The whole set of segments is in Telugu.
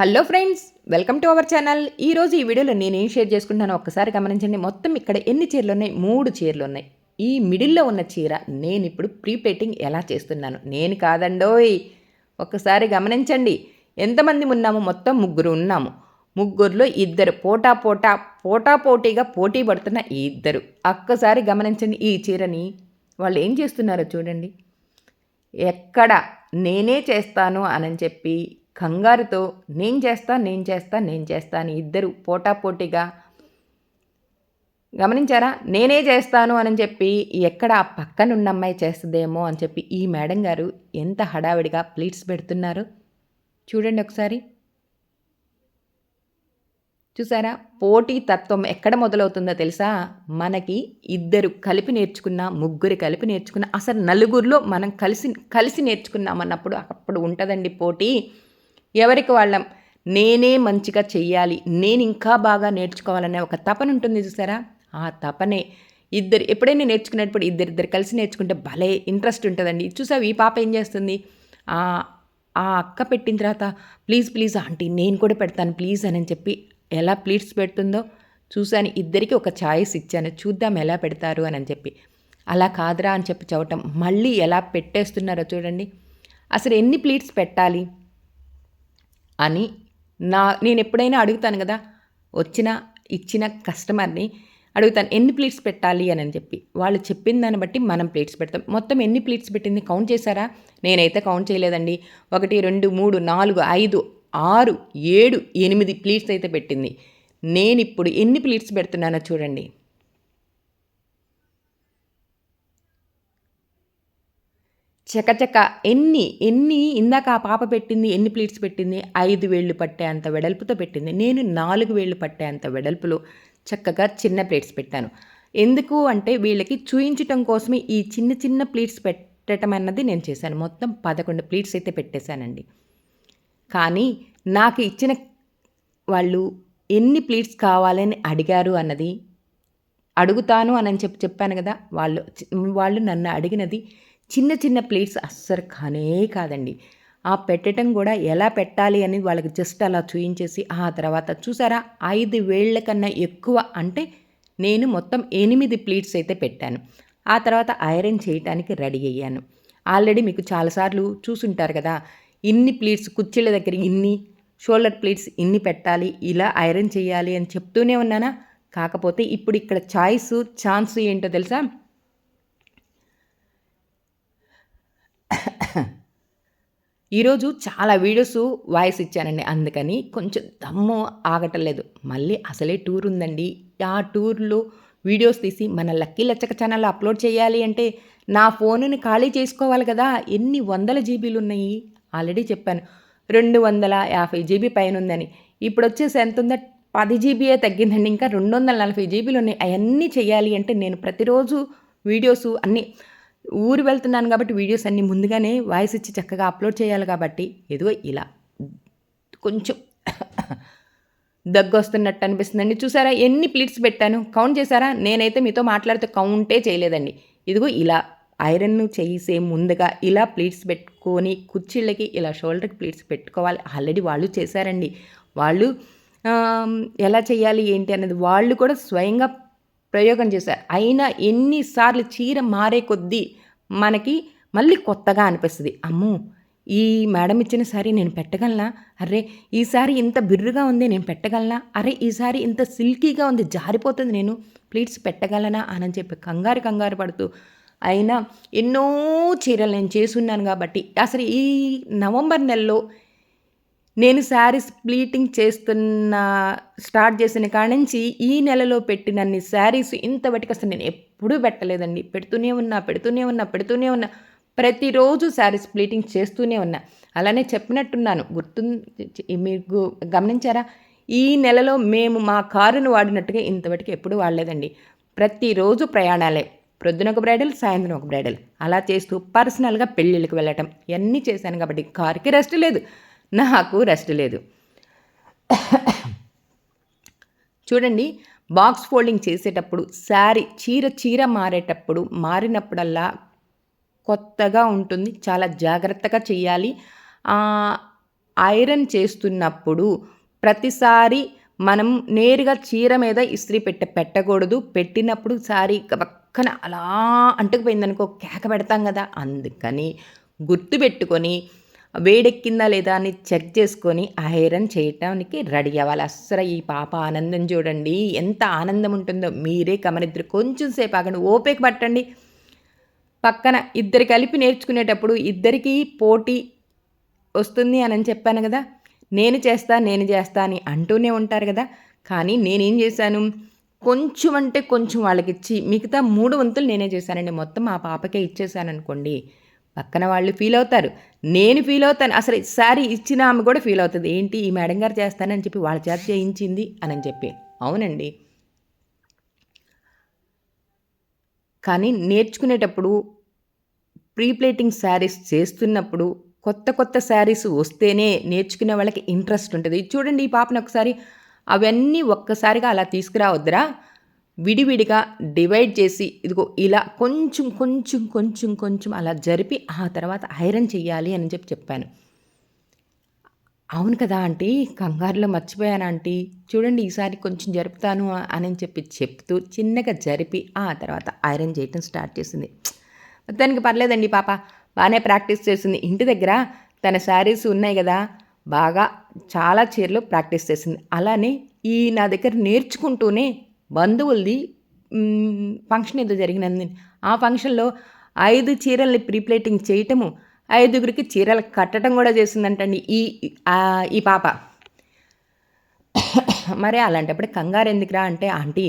Hello friends, welcome to our channel. ఈరోజు ఈ వీడియోలో నేనేం షేర్ చేసుకుంటున్నానో ఒక్కసారి గమనించండి. మొత్తం ఇక్కడ ఎన్ని చీరలు ఉన్నాయి? 3 చీరలు ఉన్నాయి. ఈ మిడిల్‌లో ఉన్న చీర నేనిప్పుడు ప్రీ ప్లేటింగ్ ఎలా చేస్తున్నాను. నేను కాదండోయ్! ఒక్కసారి గమనించండి. ఎంతమంది ఉన్నాము? మొత్తం ముగ్గురు ఉన్నాము. ముగ్గురిలో ఇద్దరు పోటాపోటీగా పోటీ పడుతున్న ఈ ఇద్దరు. ఒక్కసారి గమనించండి ఈ చీరని. వాళ్ళు ఏం చేస్తున్నారో చూడండి. ఎక్కడ నేనే చేస్తాను అని చెప్పి కంగారుతో నేను చేస్తా అని ఇద్దరు పోటాపోటీగా గమనించారా? నేనే చేస్తాను అని చెప్పి ఎక్కడ ఆ పక్కనున్న అమ్మాయి చేస్తుందేమో అని చెప్పి ఈ మేడం గారు ఎంత హడావిడిగా ప్లీట్స్ పెడుతున్నారు చూడండి ఒకసారి. చూసారా? పోటీ తత్వం ఎక్కడ మొదలవుతుందో తెలుసా? మనకి ఇద్దరు కలిపి నేర్చుకున్న, ముగ్గురు కలిపి నేర్చుకున్న, అసలు నలుగురిలో మనం కలిసి నేర్చుకున్నామన్నప్పుడు అప్పుడు ఉంటుందండి పోటీ. ఎవరికి వాళ్ళం నేనే మంచిగా చెయ్యాలి, నేను ఇంకా బాగా నేర్చుకోవాలనే ఒక తపన ఉంటుంది చూసారా? ఆ తపనే ఎప్పుడైనా నేర్చుకునేటప్పుడు ఇద్దరిద్దరు కలిసి నేర్చుకుంటే భలే ఇంట్రెస్ట్ ఉంటుందండి. చూసావు ఈ పాప ఏం చేస్తుంది? ఆ అక్క పెట్టిన తర్వాత ప్లీజ్ ఆంటీ నేను కూడా పెడతాను ప్లీజ్ అని చెప్పి ఎలా ప్లీట్స్ పెడుతుందో చూశాను. ఇద్దరికి ఒక ఛాయిస్ ఇచ్చాను, చూద్దాం ఎలా పెడతారు అని చెప్పి. అలా కాదురా అని చెప్పి చెప్పటం, మళ్ళీ ఎలా పెట్టేస్తున్నారో చూడండి. అసలు ఎన్ని ప్లీట్స్ పెట్టాలి అని నేను ఎప్పుడైనా అడుగుతాను కదా, ఇచ్చిన కస్టమర్ని అడుగుతాను ఎన్ని ప్లేట్స్ పెట్టాలి అని చెప్పి. వాళ్ళు చెప్పిన దాన్ని బట్టి మనం ప్లేట్స్ పెడతాం. మొత్తం ఎన్ని ప్లేట్స్ పెట్టింది కౌంట్ చేశారా? నేనైతే కౌంట్ చేయలేదండి. 1 2 3 4 5 6 7 8 ప్లేట్స్ అయితే పెట్టింది. నేను ఇప్పుడు ఎన్ని ప్లేట్స్ పెడుతున్నానో చూడండి. చకచక ఎన్ని ఇందాక ఆ పాప పెట్టింది ఎన్ని ప్లేట్స్ పెట్టింది? 5 వేళ్ళు పట్టే అంత వెడల్పుతో పెట్టింది. నేను 4 వేళ్ళు పట్టే అంత వెడల్పులో చక్కగా చిన్న ప్లేట్స్ పెట్టాను. ఎందుకు అంటే వీళ్ళకి చూయించటం కోసమే ఈ చిన్న ప్లేట్స్ పెట్టడం అన్నది నేను చేశాను. మొత్తం 11 ప్లేట్స్ అయితే పెట్టేశానండి. కానీ నాకు ఇచ్చిన వాళ్ళు ఎన్ని ప్లేట్స్ కావాలని అడిగారు అన్నది అడుగుతాను అని చెప్పాను కదా. వాళ్ళు నన్ను అడిగినది చిన్న ప్లేట్స్ అస్సలు కాదండి. ఆ పెట్టడం కూడా ఎలా పెట్టాలి అని వాళ్ళకి జస్ట్ అలా చూయించేసి ఆ తర్వాత చూసారా 5 వేళ్ల కన్నా ఎక్కువ అంటే నేను మొత్తం 8 ప్లేట్స్ అయితే పెట్టాను. ఆ తర్వాత ఐరన్ చేయడానికి రెడీ అయ్యాను. ఆల్రెడీ మీకు చాలాసార్లు చూసుంటారు కదా, ఇన్ని ప్లేట్స్ కుర్చీల దగ్గర ఇన్ని, షోల్డర్ ప్లేట్స్ ఇన్ని పెట్టాలి, ఇలా ఐరన్ చేయాలి అని చెప్తూనే ఉన్నానా. కాకపోతే ఇప్పుడు ఇక్కడ ఛాన్స్ ఏంటో తెలుసా? ఈరోజు చాలా వీడియోస్ వాయిస్ ఇచ్చానండి, అందుకని కొంచెం దమ్ము ఆగటలేదు. మళ్ళీ అసలే టూర్ ఉందండి. ఆ టూర్లో వీడియోస్ తీసి మన లక్కీ లచ్చక ఛానల్లో అప్లోడ్ చేయాలి అంటే నా ఫోనుని ఖాళీ చేసుకోవాలి కదా. ఎన్ని వందల జీబీలు ఉన్నాయి ఆల్రెడీ చెప్పాను. 250 జీబీ పైన ఉందని. ఇప్పుడు వచ్చేసి ఎంత ఉందో 10 జీబీయే తగ్గిందండి. ఇంకా 240 జీబీలు ఉన్నాయి. అవన్నీ చేయాలి అంటే నేను ప్రతిరోజు వీడియోస్ అన్నీ ఊరు వెళ్తున్నాను కాబట్టి వీడియోస్ అన్నీ ముందుగానే వాయిస్ ఇచ్చి చక్కగా అప్లోడ్ చేయాలి కాబట్టి ఇదిగో ఇలా కొంచెం దగ్గొస్తున్నట్టు అనిపిస్తుందండి. చూసారా ఎన్ని ప్లీట్స్ పెట్టాను? కౌంట్ చేశారా? నేనైతే మీతో మాట్లాడితే కౌంటే చేయలేదండి. ఇదిగో ఇలా ఐరన్ చేసే ముందుగా ఇలా ప్లీట్స్ పెట్టుకొని కుర్చీళ్ళకి ఇలా షోల్డర్కి ప్లీట్స్ పెట్టుకోవాలి. ఆల్రెడీ వాళ్ళు చేశారండి. వాళ్ళు ఎలా చేయాలి ఏంటి అనేది వాళ్ళు కూడా స్వయంగా ప్రయోగం చేశారు. అయినా ఎన్నిసార్లు చీర మారే కొద్దీ మనకి మళ్ళీ కొత్తగా అనిపిస్తుంది. అమ్మో, ఈ మేడం ఇచ్చిన సారీ నేను పెట్టగలనా? అరే ఈ సారీ ఇంత బిర్రుగా ఉంది, నేను పెట్టగలనా? అరే ఈ సారీ ఇంత సిల్కీగా ఉంది, జారిపోతుంది, నేను ప్లీట్స్ పెట్టగలనా అని చెప్పి కంగారు పడుతూ అయినా ఎన్నో చీరలు నేను చేసున్నాను కాబట్టి అసలు ఈ నవంబర్ నెలలో నేను శారీస్ ప్లీటింగ్ స్టార్ట్ చేసిన కాడి నుంచి ఈ నెలలో పెట్టినన్ని శారీస్ ఇంతవరకు అసలు నేను ఎప్పుడూ పెట్టలేదండి. పెడుతూనే ఉన్నా. ప్రతిరోజు శారీస్ ప్లీటింగ్ చేస్తూనే ఉన్నా. అలానే చెప్పినట్టున్నాను, మీకు గమనించారా? ఈ నెలలో మేము మా కారును వాడినట్టుగా ఇంతవరకు ఎప్పుడు వాడలేదండి. ప్రతిరోజు ప్రయాణాలే. ప్రొద్దున ఒక బ్రైడల్, సాయంత్రం ఒక బ్రైడల్, అలా చేస్తూ పర్సనల్గా పెళ్ళిళ్ళకి వెళ్ళటం ఇవన్నీ చేశాను కాబట్టి కారుకి రెస్ట్ లేదు, నాకు రెస్ట్ లేదు. చూడండి, బాక్స్ ఫోల్డింగ్ చేసేటప్పుడు చీర మారినప్పుడల్లా కొత్తగా ఉంటుంది. చాలా జాగ్రత్తగా చేయాలి. ఐరన్ చేస్తున్నప్పుడు ప్రతిసారి మనం నేరుగా చీర మీద ఇస్త్రీ పెట్టకూడదు. పెట్టినప్పుడు సారీ పక్కన అలా అంటుకుపోయిందనుకో కేక పెడతాం కదా! అందుకని గుర్తుపెట్టుకొని వేడెక్కిందా లేదా అని చెక్ చేసుకొని ఐరన్ చేయటానికి రెడీ అవ్వాలి. అస్సలు ఈ పాప ఆనందం చూడండి. ఎంత ఆనందం ఉంటుందో మీరే గమనిద్దరు. కొంచెం సేపు ఆగండి. ఓపిక పట్టండి. పక్కన ఇద్దరు కలిపి నేర్చుకునేటప్పుడు ఇద్దరికీ పోటీ వస్తుంది అని చెప్పాను కదా! నేను చేస్తా అని అంటూనే ఉంటారు కదా! కానీ నేనేం చేశాను, కొంచెం అంటే కొంచెం వాళ్ళకిచ్చి మిగతా 3 వంతులు నేనే చేశానండి. మొత్తం ఆ పాపకే ఇచ్చేసాననుకోండి, పక్కన వాళ్ళు ఫీల్ అవుతారు. నేను ఫీల్ అవుతాను. అసలు శారీ ఇచ్చిన ఆమె కూడా ఫీల్ అవుతది. ఏంటి ఈ మేడం గారు చేస్తానని చెప్పి వాళ్ళ చేత చేయించింది అని చెప్పి. అవునండి. కానీ నేర్చుకునేటప్పుడు ప్రీ ప్లేటింగ్ శారీస్ చేస్తున్నప్పుడు కొత్త శారీస్ వస్తేనే నేర్చుకునే వాళ్ళకి ఇంట్రెస్ట్ ఉంటది. చూడండి ఈ పాపని ఒకసారి అవన్నీ ఒక్కసారిగా అలా తీసుకురావద్దురా, విడివిడిగా డివైడ్ చేసి ఇదిగో ఇలా కొంచెం అలా జరిపి ఆ తర్వాత ఐరన్ చెయ్యాలి అని చెప్పాను. అవును కదా ఆంటీ, కంగారులో మర్చిపోయాను ఆంటీ. చూడండి ఈసారి కొంచెం జరుపుతాను అని చెప్తూ చిన్నగా జరిపి ఆ తర్వాత ఐరన్ చేయటం స్టార్ట్ చేసింది. మొత్తానికి పర్లేదండి పాప. బాగానే ప్రాక్టీస్ చేసింది. ఇంటి దగ్గర తన శారీస్ ఉన్నాయి కదా, బాగా చాలా చీరలు ప్రాక్టీస్ చేసింది. అలానే ఈ నా దగ్గర నేర్చుకుంటూనే బంధువులది ఫంక్షన్ ఏదో జరిగినంది. ఆ ఫంక్షన్‌లో 5 చీరల్ని ప్రీ ప్లేటింగ్ చేయటము, 5గురికి చీరలు కట్టడం కూడా చేసిందంటండి ఈ పాప. మరి అలాంటప్పుడు కంగారు ఎందుకురా అంటే, ఆంటీ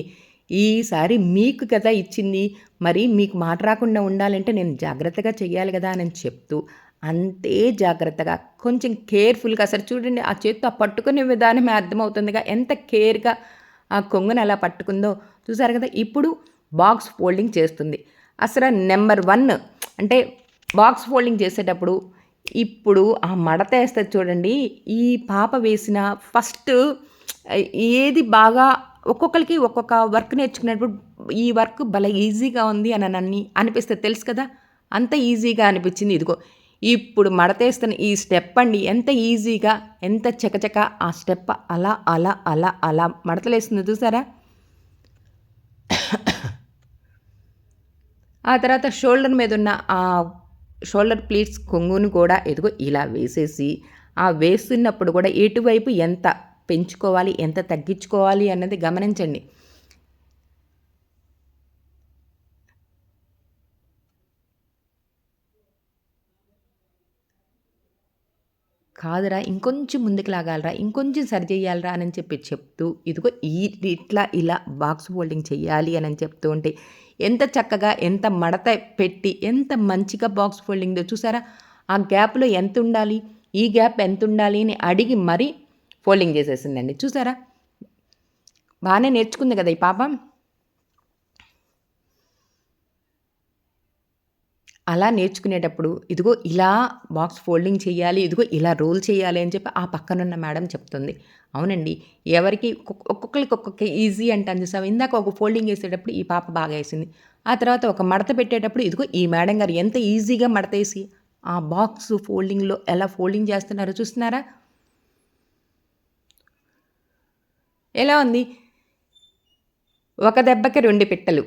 ఈసారి మీకు కదా ఇచ్చింది, మరి మీకు మాట రాకుండా ఉండాలంటే నేను జాగ్రత్తగా చెయ్యాలి కదా అని చెప్తూ అంతే జాగ్రత్తగా కొంచెం కేర్ఫుల్గా అసలు చూడండి ఆ చేత్తో పట్టుకునే విధానమే అర్థమవుతుందిగా ఎంత కేర్గా ఆ కొంగును అలా పట్టుకుందో చూసారు కదా. ఇప్పుడు బాక్స్ ఫోల్డింగ్ చేస్తుంది. అసలు నెంబర్ 1 అంటే బాక్స్ ఫోల్డింగ్ చేసేటప్పుడు ఇప్పుడు ఆ మడత వేస్తుంది చూడండి. ఈ పాప వేసిన ఫస్ట్ ఏది బాగా ఒక్కొక్కరికి ఒక్కొక్క వర్క్ నేర్చుకునేటప్పుడు ఈ వర్క్ భలే ఈజీగా ఉంది అని అనిపిస్తుంది తెలుసు కదా. అంత ఈజీగా అనిపించింది. ఇదిగో ఇప్పుడు మడతేస్తున్న ఈ స్టెప్ అండి, ఎంత ఈజీగా ఎంత చకచక ఆ స్టెప్ అలా అలా అలా అలా మడతలేస్తుంది చూసారా. ఆ తర్వాత షోల్డర్ మీద ఉన్న ఆ షోల్డర్ ప్లీట్స్ కొంగును కూడా ఎదుగో ఇలా వేసేసి ఆ వేస్తున్నప్పుడు కూడా ఎటువైపు ఎంత పెంచుకోవాలి ఎంత తగ్గించుకోవాలి అన్నది గమనించండి. కాదురా ఇంకొంచెం ముందుకు లాగాలరా, ఇంకొంచెం సరి చేయాలరా అని చెప్తూ ఇదిగో ఇట్లా ఇలా బాక్స్ ఫోల్డింగ్ చేయాలి అని చెప్తూ ఉంటే ఎంత చక్కగా ఎంత మడత పెట్టి ఎంత మంచిగా బాక్స్ ఫోల్డింగ్దో చూసారా. ఆ గ్యాప్లో ఎంత ఉండాలి, ఈ గ్యాప్ ఎంత ఉండాలి అని అడిగి మరీ ఫోల్డింగ్ చేసేసిందండి చూసారా. బాగానే నేర్చుకుంది కదా ఈ పాప. అలా నేర్చుకునేటప్పుడు ఇదిగో ఇలా బాక్స్ ఫోల్డింగ్ చేయాలి, ఇదిగో ఇలా రోల్ చేయాలి అని చెప్పి ఆ పక్కనున్న మేడం చెప్తుంది. అవునండి, ఎవరికి ఒక్కొక్కరికి ఒక్కొక్క ఈజీ అంటాను చూసావా. ఇందాక ఒక ఫోల్డింగ్ వేసేటప్పుడు ఈ పాప బాగా వేసింది. ఆ తర్వాత ఒక మడత పెట్టేటప్పుడు ఇదిగో ఈ మేడం గారు ఎంత ఈజీగా మడతేసి ఆ బాక్స్ ఫోల్డింగ్లో ఎలా ఫోల్డింగ్ చేస్తున్నారో చూస్తున్నారా. ఎలా ఉంది, ఒక దెబ్బకి 2 పిట్టలు,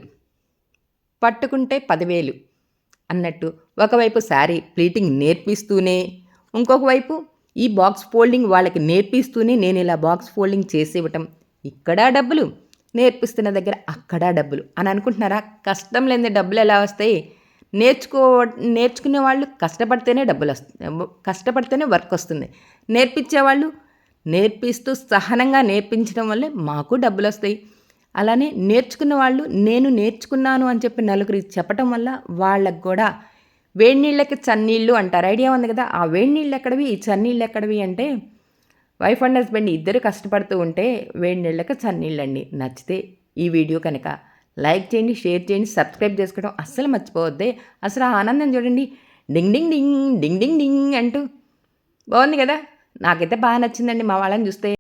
పట్టుకుంటే 10,000 అన్నట్టు ఒకవైపు శారీ ప్లీటింగ్ నేర్పిస్తూనే ఇంకొక వైపు ఈ బాక్స్ ఫోల్డింగ్ వాళ్ళకి నేర్పిస్తూనే నేను ఇలా బాక్స్ ఫోల్డింగ్ చేసి ఇవ్వటం, ఇక్కడ డబ్బులు నేర్పిస్తున్న దగ్గర అక్కడ డబ్బులు అని అనుకుంటున్నారా. కష్టం లేని డబ్బులు ఎలా వస్తాయి. నేర్చుకునే వాళ్ళు కష్టపడితేనే డబ్బులు వస్తాయి, కష్టపడితేనే వర్క్ వస్తుంది. నేర్పించేవాళ్ళు నేర్పిస్తూ సహనంగా నేర్పించడం వల్లే మాకు డబ్బులు వస్తాయి. అలానే నేర్చుకున్న వాళ్ళు నేను నేర్చుకున్నాను అని చెప్పి నలుగురికి చెప్పటం వల్ల వాళ్ళకు కూడా వేడి నీళ్ళకి చన్నీళ్ళు అంటారు, ఐడియా ఉంది కదా. ఆ వేడి నీళ్ళు ఎక్కడవి ఈ చన్నీళ్ళు ఎక్కడవి అంటే వైఫ్ అండ్ హస్బెండ్ ఇద్దరు కష్టపడుతూ ఉంటే వేడి నీళ్ళకి చన్నీళ్ళండి. నచ్చితే ఈ వీడియో కనుక లైక్ చేయండి, షేర్ చేయండి, సబ్స్క్రైబ్ చేసుకోవడం అస్సలు మర్చిపోవద్దే. అసలు ఆ ఆనందం చూడండి, డింగ్ డింగ్ డింగ్ డింగ్ డింగ్ డింగ్ అంటూ బాగుంది కదా. నాకైతే బాగా నచ్చిందండి మా వాళ్ళని చూస్తే.